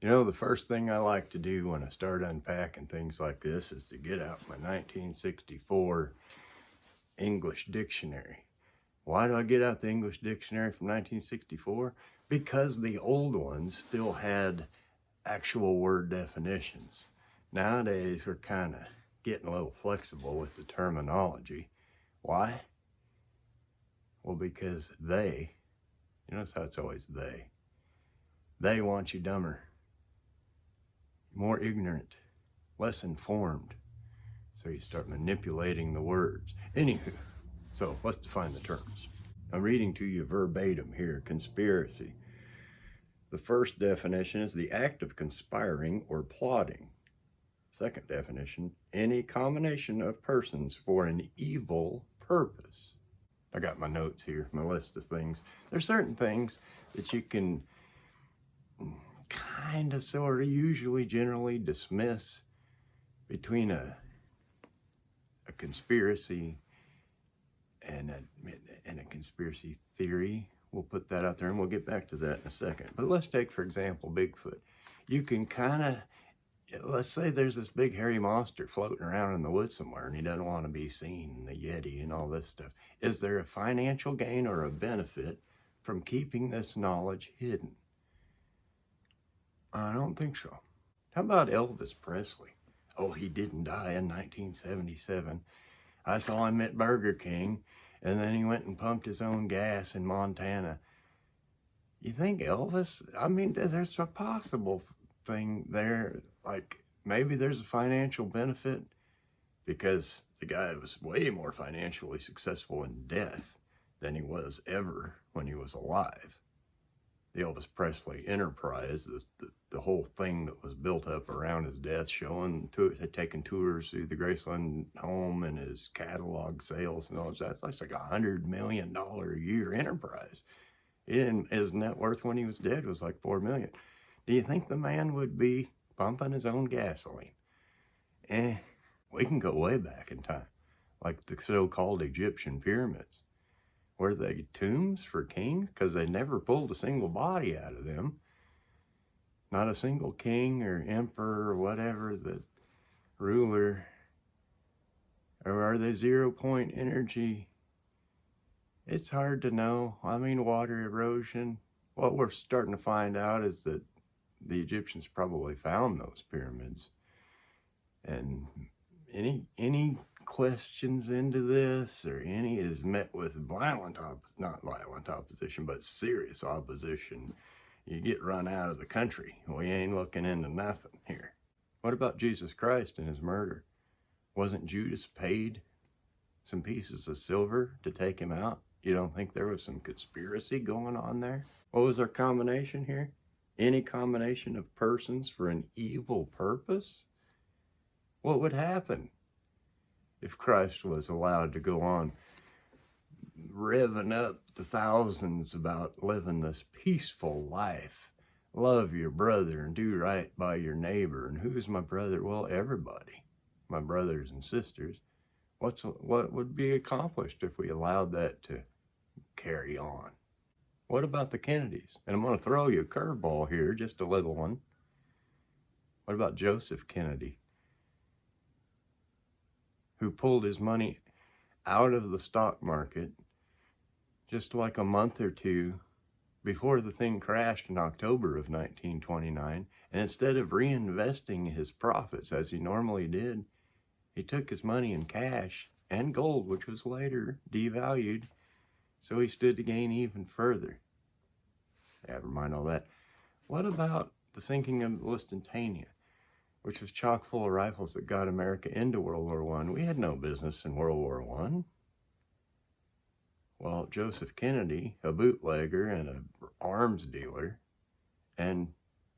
You know, the first thing I like to do when I start unpacking things like this is to get out my 1964 English dictionary. Why do I get out the English dictionary from 1964? Because the old ones still had actual word definitions. Nowadays, we're kind of getting a little flexible with the terminology. Why? Well, because you notice how it's always they want you dumber, more ignorant, less informed. So you start manipulating the words. Anywho, so let's define the terms. I'm reading to you verbatim here. Conspiracy. The first definition is the act of conspiring or plotting. Second definition, any combination of persons for an evil purpose. I got my notes here, my list of things. There's certain things that you can kind of, sort of, usually, generally dismiss between a conspiracy and a conspiracy theory. We'll put that out there and we'll get back to that in a second. But let's take, for example, Bigfoot. You can kind of, let's say there's this big hairy monster floating around in the woods somewhere and he doesn't want to be seen, the Yeti and all this stuff. Is there a financial gain or a benefit from keeping this knowledge hidden? I don't think so. How about Elvis Presley? Oh, he didn't die in 1977. I saw him at Burger King, and then he went and pumped his own gas in Montana. You think Elvis? I mean, there's a possible thing there. Like, maybe there's a financial benefit because the guy was way more financially successful in death than he was ever when he was alive. The Elvis Presley enterprise, the whole thing that was built up around his death, taking tours through the Graceland home and his catalog sales and all that. That's like $100 million a year enterprise. His net worth when he was dead was like $4 million. Do you think the man would be pumping his own gasoline? We can go way back in time, like the so-called Egyptian pyramids. Were they tombs for kings? Because they never pulled a single body out of them. Not a single king or emperor or whatever, the ruler. Or are they 0-point energy? It's hard to know. I mean, water erosion. What we're starting to find out is that the Egyptians probably found those pyramids. And any questions into this or any is met with not violent opposition, but serious opposition. You get run out of the country. We ain't looking into nothing here. What about Jesus Christ and his murder? Wasn't Judas paid some pieces of silver to take him out? You don't think there was some conspiracy going on there? What was our combination here? Any combination of persons for an evil purpose? What would happen if Christ was allowed to go on revving up the thousands about living this peaceful life? Love your brother and do right by your neighbor. And who's my brother? Well, everybody, my brothers and sisters. What would be accomplished if we allowed that to carry on? What about the Kennedys? And I'm going to throw you a curveball here, just a little one. What about Joseph Kennedy, who pulled his money out of the stock market just like a month or two before the thing crashed in October of 1929, and instead of reinvesting his profits as he normally did, he took his money in cash and gold, which was later devalued, so he stood to gain even further. Never mind all that. What about the sinking of Lusitania, which was chock full of rifles that got America into World War I? We had no business in World War I. Well, Joseph Kennedy, a bootlegger and an arms dealer, and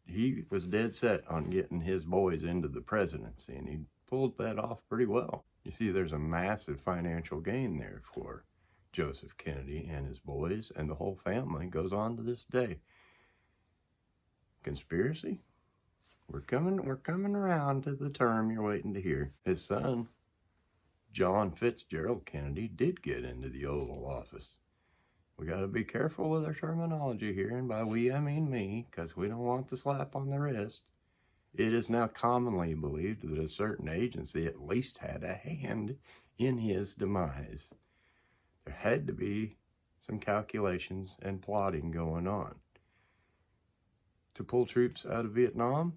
he was dead set on getting his boys into the presidency, and he pulled that off pretty well. You see, there's a massive financial gain there for Joseph Kennedy and his boys, and the whole family goes on to this day. Conspiracy? We're coming around to the term you're waiting to hear. His son, John Fitzgerald Kennedy, did get into the Oval Office We got to be careful with our terminology here, and by we I mean me, because we don't want the slap on the wrist. It is now commonly believed that a certain agency at least had a hand in his demise. There had to be some calculations and plotting going on to pull troops out of Vietnam.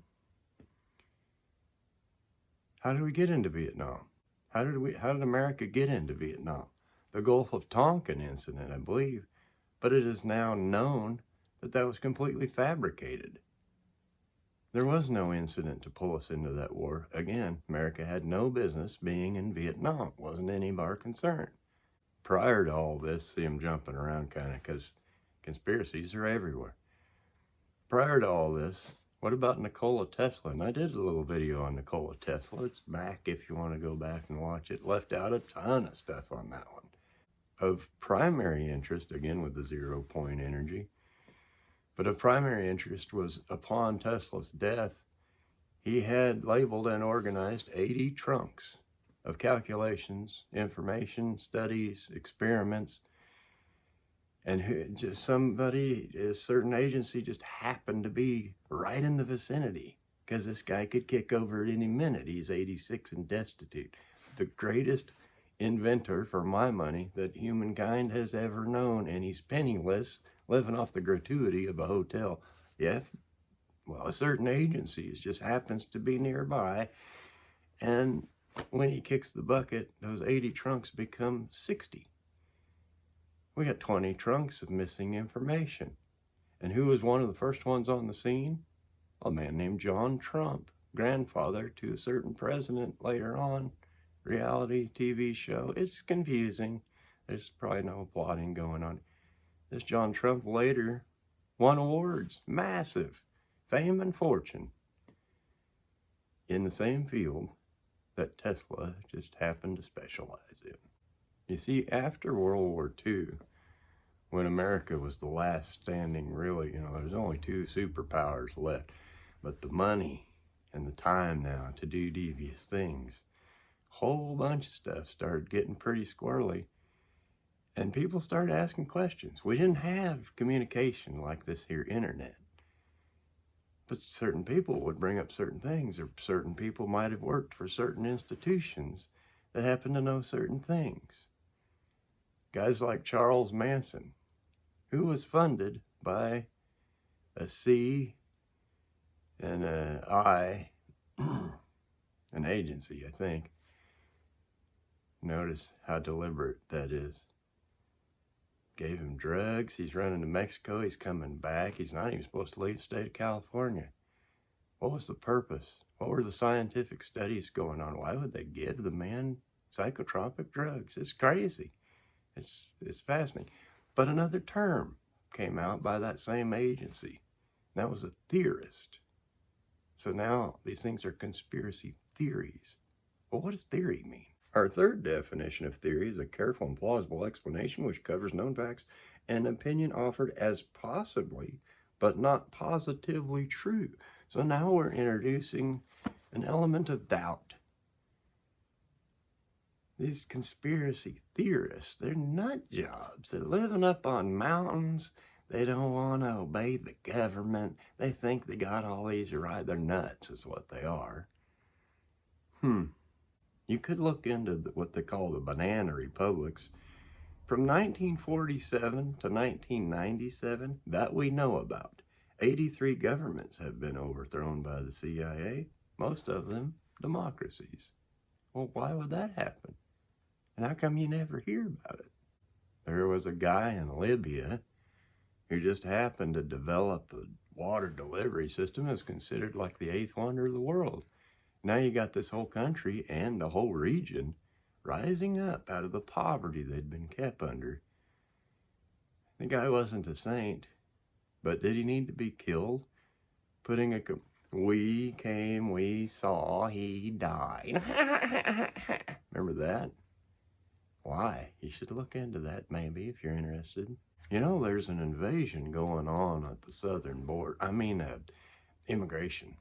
How did we get into Vietnam? How did America get into Vietnam? The Gulf of Tonkin incident, I believe, but it is now known that that was completely fabricated. There was no incident to pull us into that war. Again, America had no business being in Vietnam. It wasn't any of our concern. Prior to all this, see, I'm jumping around kind of because conspiracies are everywhere. Prior to all this, what about Nikola Tesla? And I did a little video on Nikola Tesla. It's back if you want to go back and watch it. Left out a ton of stuff on that one. Of primary interest, again with the 0 point energy, but of primary interest was upon Tesla's death, he had labeled and organized 80 trunks of calculations, information, studies, experiments, and just somebody, a certain agency just happened to be right in the vicinity because this guy could kick over at any minute. He's 86 and destitute. The greatest inventor, for my money, that humankind has ever known, and he's penniless, living off the gratuity of a hotel. Yeah, well, a certain agency just happens to be nearby, and when he kicks the bucket, those 80 trunks become 60. We got 20 trunks of missing information. And who was one of the first ones on the scene? A man named John Trump, grandfather to a certain president later on. Reality TV show. It's confusing. There's probably no plotting going on. This John Trump later won awards, massive fame and fortune, in the same field that Tesla just happened to specialize in. You see, after World War II, when America was the last standing, really, there's only 2 superpowers left, but the money and the time now to do devious things, whole bunch of stuff started getting pretty squirrely, and people started asking questions. We didn't have communication like this here internet, but certain people would bring up certain things, or certain people might have worked for certain institutions that happened to know certain things. Guys like Charles Manson, who was funded by a C and an I, an agency, I think. Notice how deliberate that is. Gave him drugs. He's running to Mexico. He's coming back. He's not even supposed to leave the state of California. What was the purpose? What were the scientific studies going on? Why would they give the man psychotropic drugs? It's crazy. It's fascinating. But another term came out by that same agency. That was a theorist. So now these things are conspiracy theories. Well, what does theory mean? Our third definition of theory is a careful and plausible explanation which covers known facts and opinion offered as possibly, but not positively true. So now we're introducing an element of doubt. These conspiracy theorists, they're nut jobs. They're living up on mountains. They don't want to obey the government. They think they got all these right. They're nuts is what they are. You could look into what they call the banana republics. From 1947 to 1997, that we know about. 83 governments have been overthrown by the CIA, most of them democracies. Well, why would that happen? And how come you never hear about it? There was a guy in Libya who just happened to develop a water delivery system that was considered like the 8th wonder of the world. Now you got this whole country and the whole region rising up out of the poverty they'd been kept under. The guy wasn't a saint, but did he need to be killed? We came, we saw, he died. Remember that? Why? You should look into that maybe if you're interested. There's an invasion going on at the southern border. Immigration.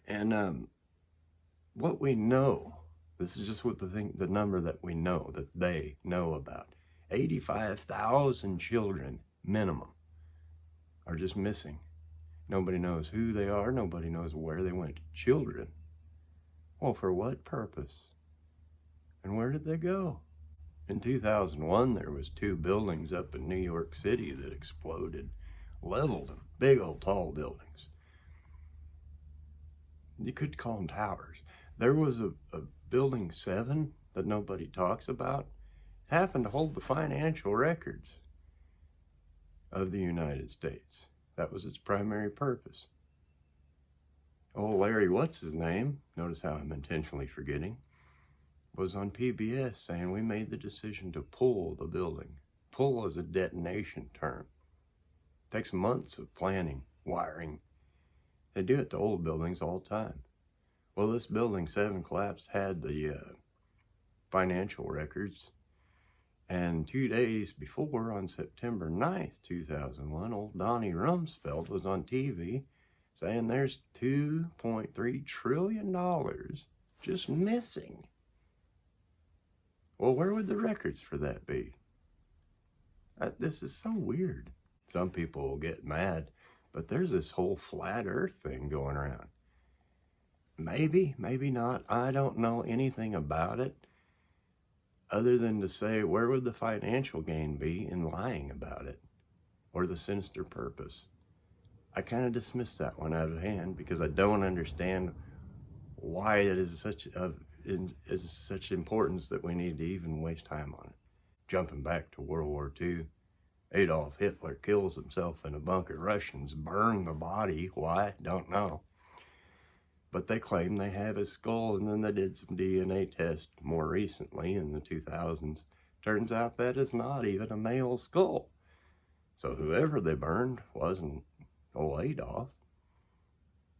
And what we know, this is just what the number that we know, that they know about. 85,000 children minimum, are just missing. Nobody knows who they are. Nobody knows where they went. Children. Well, for what purpose? And where did they go? In 2001, there was 2 buildings up in New York City that exploded, leveled them, big old tall buildings. You could call them towers. There was a building 7 that nobody talks about, happened to hold the financial records of the United States. That was its primary purpose. Oh, Larry, what's his name? Notice how I'm intentionally forgetting. Was on PBS saying we made the decision to pull the building. Pull is a detonation term. Takes months of planning, wiring. They do it to old buildings all the time. Well, this building 7 collapse had the financial records. And 2 days before, on September 9th, 2001, old Donnie Rumsfeld was on TV saying there's $2.3 trillion just missing. Well, where would the records for that be? This is so weird. Some people will get mad, but there's this whole flat earth thing going around. Maybe, maybe not. I don't know anything about it other than to say, where would the financial gain be in lying about it, or the sinister purpose? I kind of dismiss that one out of hand because I don't understand why it is such importance that we need to even waste time on it. Jumping back to World War II, Adolf Hitler kills himself in a bunker. Russians burn the body. Why? Don't know. But they claim they have his skull, and then they did some DNA tests more recently in the 2000s. Turns out that is not even a male skull. So whoever they burned wasn't old Adolf.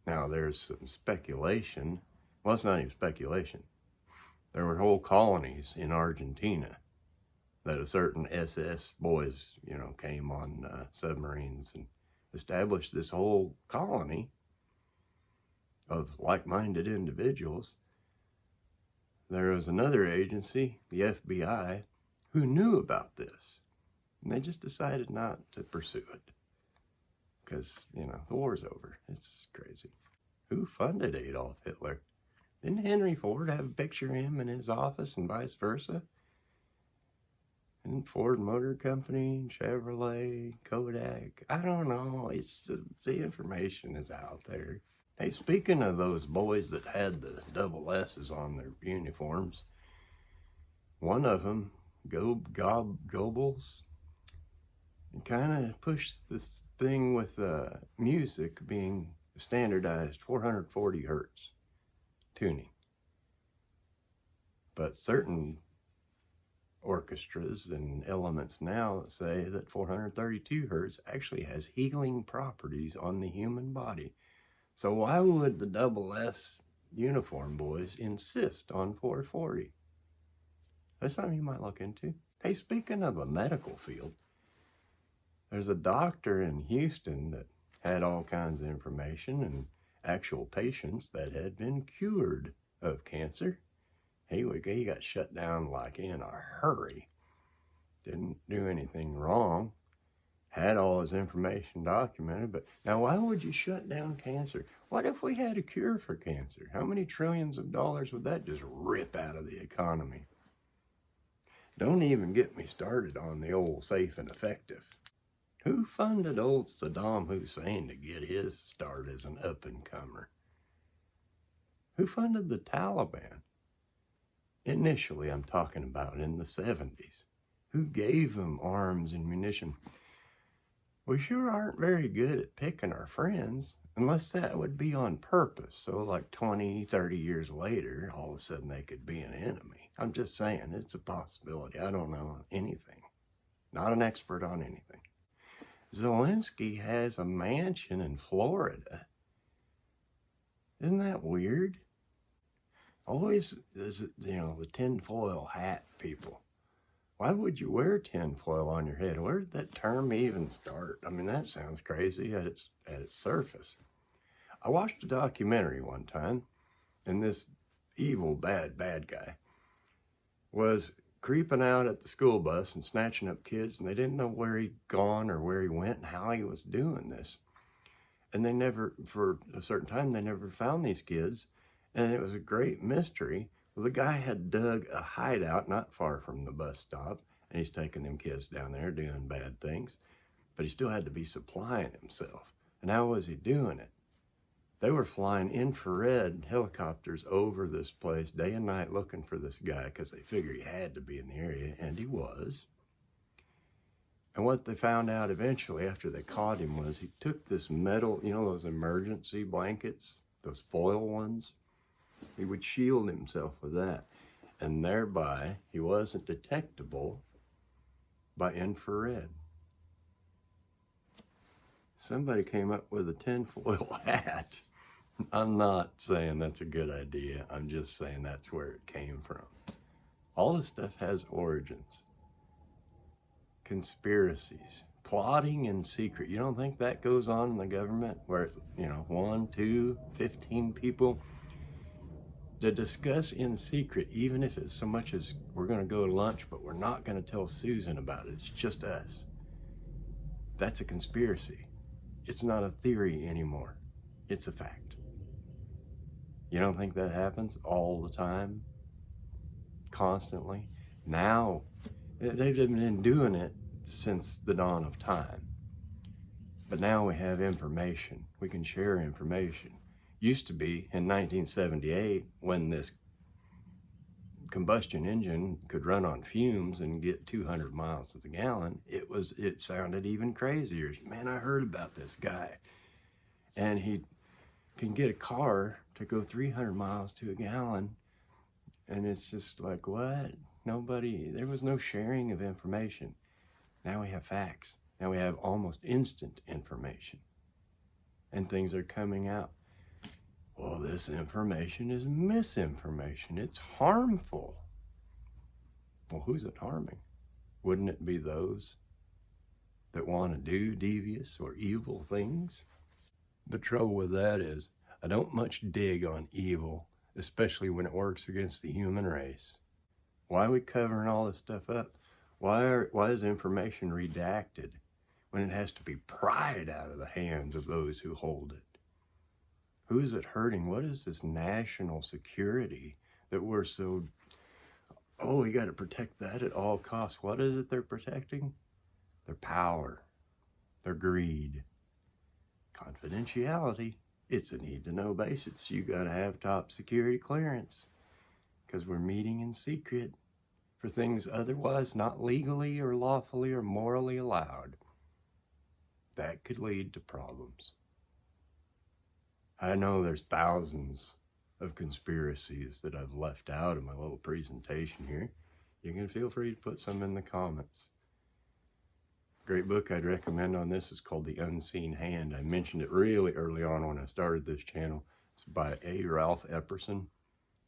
Now there's some speculation. Well, it's not even speculation. There were whole colonies in Argentina that a certain SS boys, came on submarines and established this whole colony of like-minded individuals. There was another agency, the FBI, who knew about this. And they just decided not to pursue it. Because, the war's over. It's crazy. Who funded Adolf Hitler? Didn't Henry Ford have a picture of him in his office and vice versa? And Ford Motor Company, Chevrolet, Kodak, I don't know. It's the information is out there. Hey, speaking of those boys that had the double S's on their uniforms, one of them, Goebbels, kind of pushed this thing with music being standardized 440 hertz tuning. But certain orchestras and elements now say that 432 hertz actually has healing properties on the human body. So why would the double S uniform boys insist on 440? That's something you might look into. Hey, speaking of a medical field, there's a doctor in Houston that had all kinds of information and actual patients that had been cured of cancer. He got shut down like in a hurry. Didn't do anything wrong. Had all his information documented, but now why would you shut down cancer? What if we had a cure for cancer? How many trillions of dollars would that just rip out of the economy? Don't even get me started on the old safe and effective. Who funded old Saddam Hussein to get his start as an up-and-comer? Who funded the Taliban? Initially, I'm talking about in the 70s. Who gave them arms and munition? We sure aren't very good at picking our friends, unless that would be on purpose. So like 20, 30 years later, all of a sudden they could be an enemy. I'm just saying, it's a possibility. I don't know anything. Not an expert on anything. Zelensky has a mansion in Florida. Isn't that weird? Always, the tinfoil hat people. Why would you wear tinfoil on your head? Where did that term even start? I mean, that sounds crazy at its surface. I watched a documentary one time, and this evil, bad guy was creeping out at the school bus and snatching up kids, and they didn't know where he'd gone or where he went and how he was doing this. And they never, for a certain time, they never found these kids, and it was a great mystery. Well, the guy had dug a hideout not far from the bus stop, and he's taking them kids down there doing bad things, but he still had to be supplying himself. And how was he doing it? They were flying infrared helicopters over this place day and night looking for this guy because they figured he had to be in the area, and he was. And what they found out eventually after they caught him was he took this metal, you know, those emergency blankets, those foil ones. He would shield himself with that. And thereby, he wasn't detectable by infrared. Somebody came up with a tinfoil hat. I'm not saying that's a good idea. I'm just saying that's where it came from. All this stuff has origins. Conspiracies, plotting in secret. You don't think that goes on in the government where, 1, 2, 15 people to discuss in secret, even if it's so much as we're going to go to lunch, but we're not going to tell Susan about it. It's just us. That's a conspiracy. It's not a theory anymore. It's a fact. You don't think that happens all the time? Constantly? Now, they've been doing it since the dawn of time. But now we have information. We can share information. Used to be in 1978 when this combustion engine could run on fumes and get 200 miles to the gallon, it sounded even crazier. Man, I heard about this guy. And he can get a car to go 300 miles to a gallon. And it's just like, what? There was no sharing of information. Now we have facts. Now we have almost instant information. And things are coming out. Well, this information is misinformation. It's harmful. Well, who's it harming? Wouldn't it be those that want to do devious or evil things? The trouble with that is, I don't much dig on evil, especially when it works against the human race. Why are we covering all this stuff up? Why is information redacted when it has to be pried out of the hands of those who hold it? Who is it hurting? What is this national security that we're so, we got to protect that at all costs? What is it they're protecting? Their power, their greed, confidentiality. It's a need-to-know basis. You got to have top security clearance because we're meeting in secret for things otherwise not legally or lawfully or morally allowed. That could lead to problems. I know there's thousands of conspiracies that I've left out of my little presentation here. You can feel free to put some in the comments. Great book I'd recommend on this is called The Unseen Hand. I mentioned it really early on when I started this channel. It's by A. Ralph Epperson.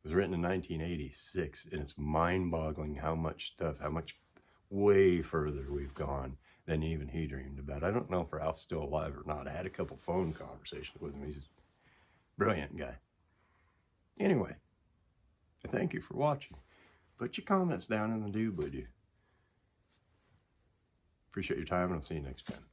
It was written in 1986, and it's mind-boggling how much way further we've gone than even he dreamed about. I don't know if Ralph's still alive or not. I had a couple phone conversations with him. He's a brilliant guy. Anyway, I thank you for watching. Put your comments down in the doobly-doo. Appreciate your time, and I'll see you next time.